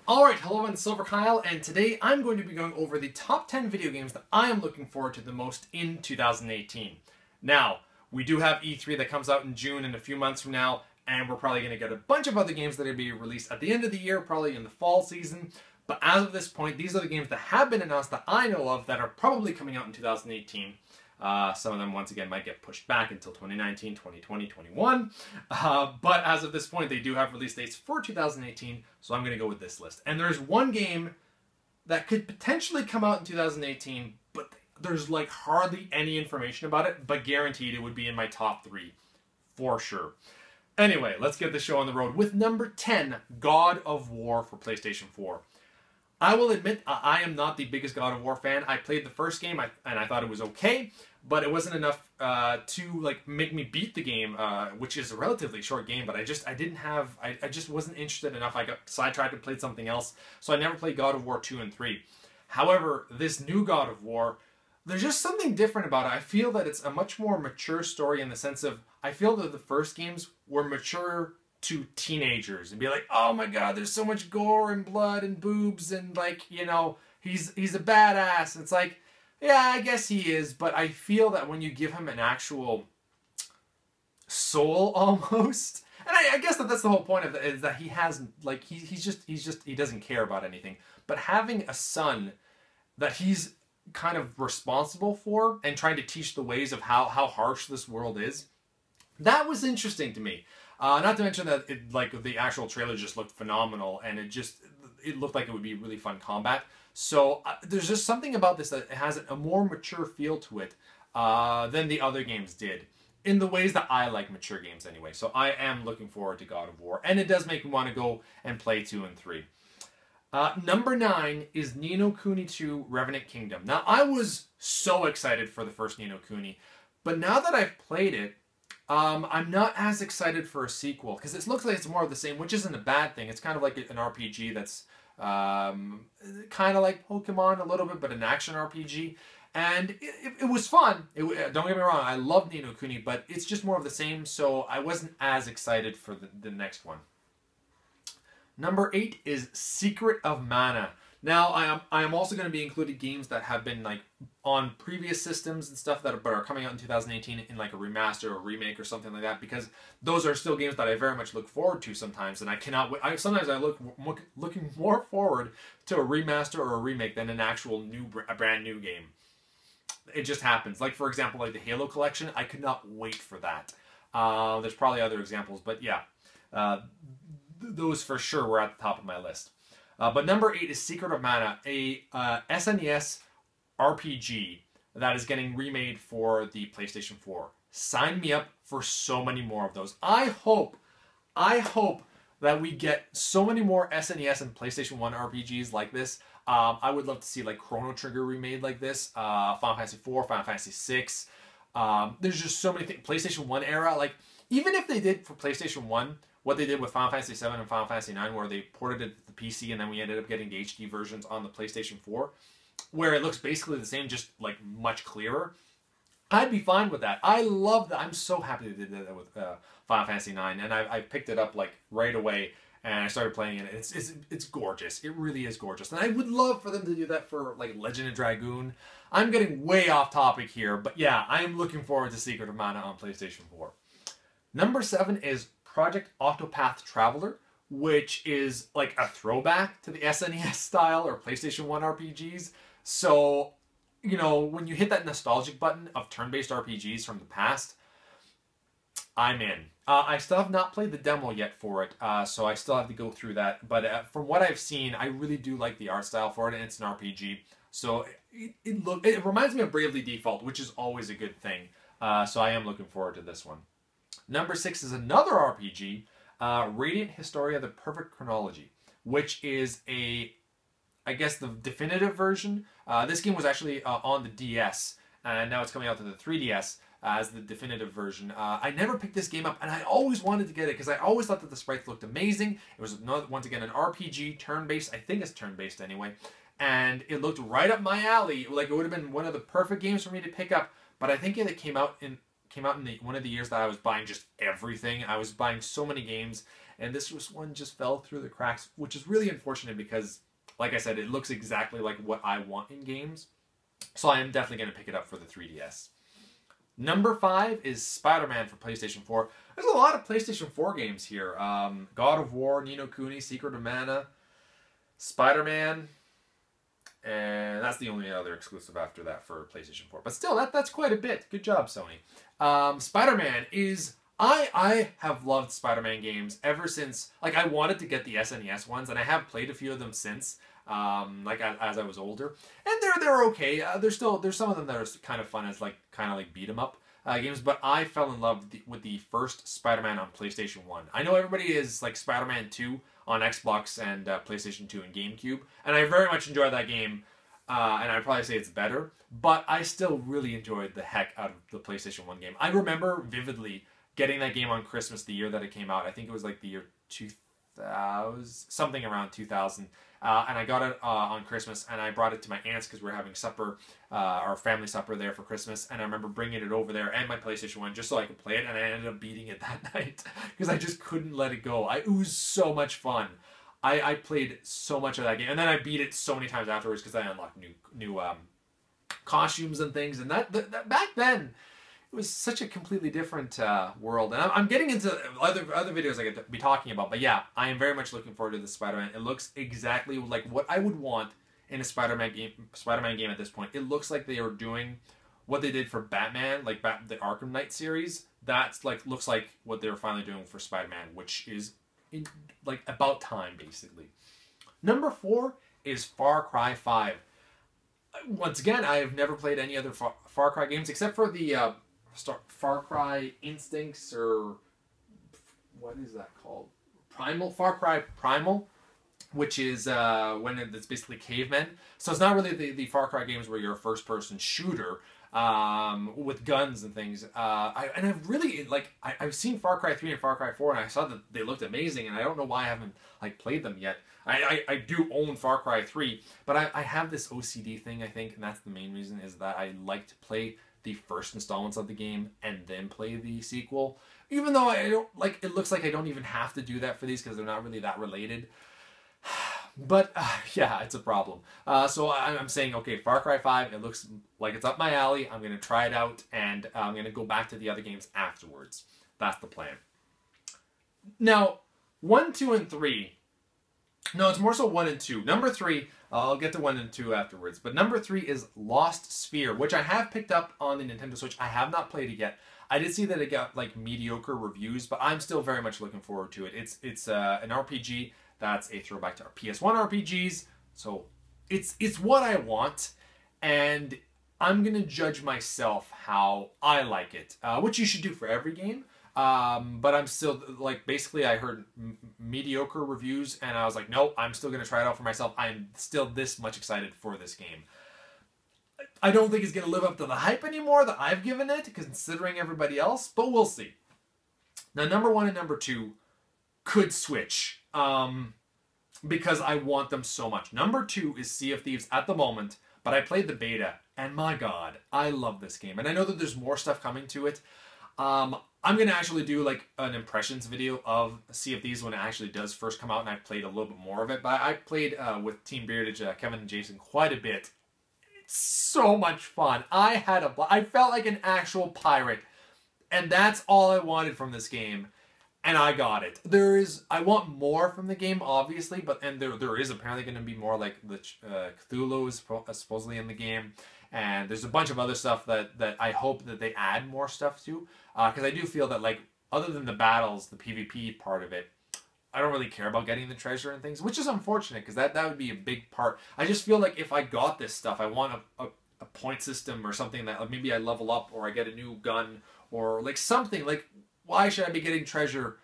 Alright, hello, I'm Silver Kyle, and today I'm going to be going over the top 10 video games that I am looking forward to the most in 2018. Now, we do have E3 that comes out in June in a few months from now, and we're probably going to get a bunch of other games that are going to be released at the end of the year, probably in the fall season. But as of this point, these are the games that have been announced that I know of that are probably coming out in 2018. Some of them, once again, might get pushed back until 2019, 2020, 21. But as of this point, they do have release dates for 2018, so I'm going to go with this list. And there's one game that could potentially come out in 2018, but there's like hardly any information about it, but guaranteed it would be in my top 3, for sure. Anyway, let's get the show on the road with number 10, God of War for PlayStation 4. I will admit, I am not the biggest God of War fan. I played the first game, and I thought it was okay, but it wasn't enough to make me beat the game, which is a relatively short game. But I just wasn't interested enough. I got sidetracked and played something else, so I never played God of War 2 and 3. However, this new God of War, there's just something different about it. I feel that it's a much more mature story in the sense of, I feel that the first games were mature to teenagers and be like, oh my god, there's so much gore and blood and boobs and he's a badass. And it's like, yeah, I guess he is, but I feel that when you give him an actual soul almost, and I guess that's the whole point of it, is that he has he doesn't care about anything. But having a son that he's kind of responsible for and trying to teach the ways of how harsh this world is, that was interesting to me. Not to mention that the actual trailer just looked phenomenal, and it looked like it would be really fun combat. So there's just something about this that has a more mature feel to it than the other games did, in the ways that I like mature games anyway. So I am looking forward to God of War, and it does make me want to go and play 2 and 3. Number 9 is Ni no Kuni 2 Revenant Kingdom. Now, I was so excited for the first Ni no Kuni, but now that I've played it, I'm not as excited for a sequel, because it looks like it's more of the same, which isn't a bad thing. It's kind of like an RPG that's kind of like Pokemon a little bit, but an action RPG. And it was fun. Don't get me wrong, I love Ni no Kuni, but it's just more of the same, so I wasn't as excited for the next one. Number 8 is Secret of Mana. Now, I am also going to be including games that have been on previous systems and stuff that are coming out in 2018 in a remaster or remake or something like that, because those are still games that I very much look forward to sometimes, and I cannot wait. Sometimes I looking more forward to a remaster or a remake than an actual brand new game. It just happens. Like, for example, the Halo collection, I could not wait for that. There's probably other examples, but yeah, those for sure were at the top of my list. But number 8 is Secret of Mana, a SNES RPG that is getting remade for the PlayStation 4. Sign me up for so many more of those. I hope that we get so many more SNES and PlayStation 1 RPGs like this. I would love to see Chrono Trigger remade like this, Final Fantasy 4, Final Fantasy 6. There's just so many things. PlayStation 1 era, even if they did for PlayStation 1, what they did with Final Fantasy 7 and Final Fantasy 9, where they ported it to the PC and then we ended up getting the HD versions on the PlayStation 4, where it looks basically the same, just much clearer, I'd be fine with that. I love that. I'm so happy they did that with Final Fantasy 9, and I picked it up right away, and I started playing it. It's gorgeous. It really is gorgeous, and I would love for them to do that for Legend of Dragoon. I'm getting way off topic here, but yeah, I am looking forward to Secret of Mana on PlayStation 4. Number 7 is Project Octopath Traveler, which is a throwback to the SNES style or PlayStation 1 RPGs. So, when you hit that nostalgic button of turn-based RPGs from the past, I'm in. I still have not played the demo yet for it, so I still have to go through that. But from what I've seen, I really do like the art style for it, and it's an RPG. So it reminds me of Bravely Default, which is always a good thing. So I am looking forward to this one. Number 6 is another RPG, Radiant Historia: The Perfect Chronology, which is I guess the definitive version. This game was actually on the DS, and now it's coming out to the 3DS as the definitive version. I never picked this game up, and I always wanted to get it because I always thought that the sprites looked amazing. It was, once again, an RPG, turn-based. I think it's turn-based anyway, and it looked right up my alley. It would have been one of the perfect games for me to pick up, but I think it came out in one of the years that I was buying just everything. I was buying so many games, and this one just fell through the cracks, which is really unfortunate because, like I said, it looks exactly like what I want in games. So I am definitely going to pick it up for the 3DS. Number 5 is Spider-Man for PlayStation 4. There's a lot of PlayStation 4 games here. God of War, Ni no Kuni, Secret of Mana, Spider-Man, and that's the only other exclusive after that for PlayStation 4. But still, that's quite a bit. Good job, Sony. Spider-Man is... I have loved Spider-Man games ever since... Like, I wanted to get the SNES ones, and I have played a few of them since, like, as I was older. And they're okay. There's some of them that are kind of fun as, like, kind of like beat-em-up games, but I fell in love with the first Spider-Man on PlayStation 1. I know everybody is, like, Spider-Man 2 on Xbox and PlayStation 2 and GameCube, and I very much enjoyed that game, and I'd probably say it's better, but I still really enjoyed the heck out of the PlayStation 1 game. I remember vividly getting that game on Christmas the year that it came out. I think it was like the year 2000, something around 2000, and I got it on Christmas, and I brought it to my aunt's because we were having supper, our family supper there for Christmas, and I remember bringing it over there and my PlayStation 1 just so I could play it, and I ended up beating it that night because I just couldn't let it go. It was so much fun. I played so much of that game, and then I beat it so many times afterwards because I unlocked new costumes and things, and that back then, it was such a completely different world. And I'm getting into other videos I get to be talking about. But yeah, I am very much looking forward to the Spider-Man. It looks exactly like what I would want in a Spider-Man game at this point. It looks like they are doing what they did for Batman, like the Arkham Knight series. That's like looks like what they're finally doing for Spider-Man, which is like about time, basically. Number 4 is Far Cry 5. Once again, I have never played any other Far Cry games except for the Far Cry Instincts, or what is that called? Far Cry Primal, which is when it's basically cavemen. So it's not really the Far Cry games where you're a first-person shooter with guns and things. I've really I've seen Far Cry 3 and Far Cry 4, and I saw that they looked amazing, and I don't know why I haven't played them yet. I do own Far Cry 3, but I have this OCD thing, I think, and that's the main reason, is that I like to play the first installments of the game and then play the sequel. Even though I don't it looks like I don't even have to do that for these because they're not really that related. But yeah, it's a problem. So I'm saying, okay, Far Cry 5, it looks like it's up my alley. I'm going to try it out, and I'm going to go back to the other games afterwards. That's the plan. Now, 1, 2, and 3. No, it's more so 1 and 2. Number 3, I'll get to 1 and 2 afterwards. But number 3 is Lost Sphere, which I have picked up on the Nintendo Switch. I have not played it yet. I did see that it got mediocre reviews, but I'm still very much looking forward to it. It's an RPG that's a throwback to our PS1 RPGs. So it's what I want, and I'm gonna judge myself how I like it, which you should do for every game. But I'm still, basically I heard mediocre reviews, and I was like, nope, I'm still going to try it out for myself. I'm still this much excited for this game. I don't think it's going to live up to the hype anymore that I've given it, considering everybody else, but we'll see. Now, number 1 and number 2 could switch, because I want them so much. Number 2 is Sea of Thieves at the moment, but I played the beta, and my god, I love this game. And I know that there's more stuff coming to it. I'm going to actually do an impressions video of Sea of Thieves when it actually does first come out, and I've played a little bit more of it. But I played with Team Beardage, Kevin and Jason, quite a bit. It's so much fun. I felt like an actual pirate, and that's all I wanted from this game, and I got it. I want more from the game, obviously, and there is apparently going to be more, like the Cthulhu is supposedly in the game. And there's a bunch of other stuff that I hope that they add more stuff to. Because I do feel that, other than the battles, the PvP part of it, I don't really care about getting the treasure and things, which is unfortunate, because that would be a big part. I just feel like if I got this stuff, I want a point system or something that maybe I level up, or I get a new gun, or something. Why should I be getting treasure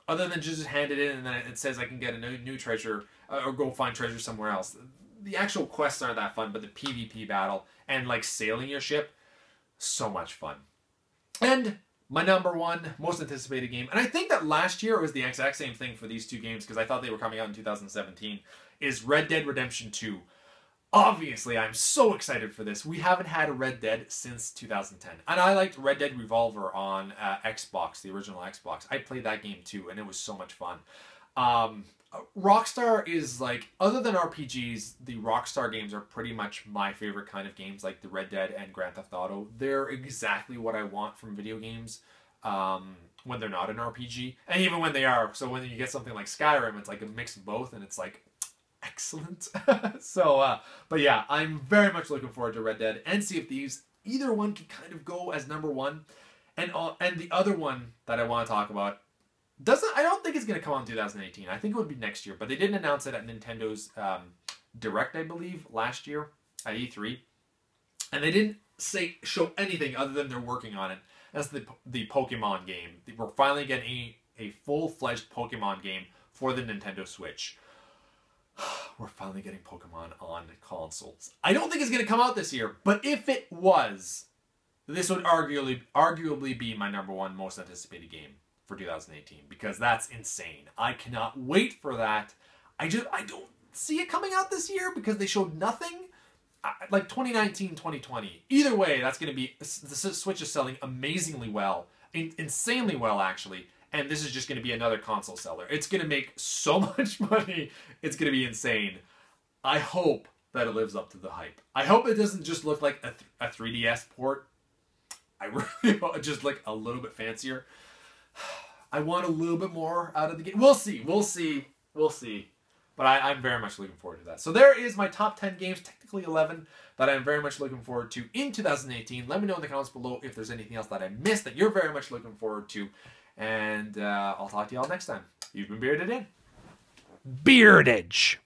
other than just hand it in and then it says I can get a new treasure, or go find treasure somewhere else? The actual quests aren't that fun, but the PvP battle and sailing your ship, so much fun. And my number 1 most anticipated game, and I think that last year it was the exact same thing for these two games because I thought they were coming out in 2017, is Red Dead Redemption 2. Obviously, I'm so excited for this. We haven't had a Red Dead since 2010. And I liked Red Dead Revolver on Xbox, the original Xbox. I played that game too, and it was so much fun. Rockstar is like, other than RPGs, the Rockstar games are pretty much my favorite kind of games, like the Red Dead and Grand Theft Auto. They're exactly what I want from video games when they're not an RPG. And even when they are. So when you get something like Skyrim, it's like a mix of both, and it's like, excellent. But yeah, I'm very much looking forward to Red Dead and Sea of Thieves. Either one can kind of go as number one. And the other one that I want to talk about I don't think it's going to come out in 2018. I think it would be next year. But they didn't announce it at Nintendo's Direct, I believe, last year at E3. And they didn't show anything other than they're working on it. That's the Pokemon game. We're finally getting a full-fledged Pokemon game for the Nintendo Switch. We're finally getting Pokemon on consoles. I don't think it's going to come out this year, but if it was, this would arguably be my number one most anticipated game for 2018, because that's insane. I cannot wait for that. I don't see it coming out this year because they showed nothing. Like 2019, 2020. Either way, that's going to be... The Switch is selling amazingly well. Insanely well, actually. And this is just going to be another console seller. It's going to make so much money. It's going to be insane. I hope that it lives up to the hype. I hope it doesn't just look like a 3DS port. I really want just like a little bit fancier. I want a little bit more out of the game. We'll see. We'll see. We'll see. But I'm very much looking forward to that. So there is my top 10 games, technically 11, that I'm very much looking forward to in 2018. Let me know in the comments below if there's anything else that I missed that you're very much looking forward to. And I'll talk to y'all next time. You've been Bearded In. Beardage.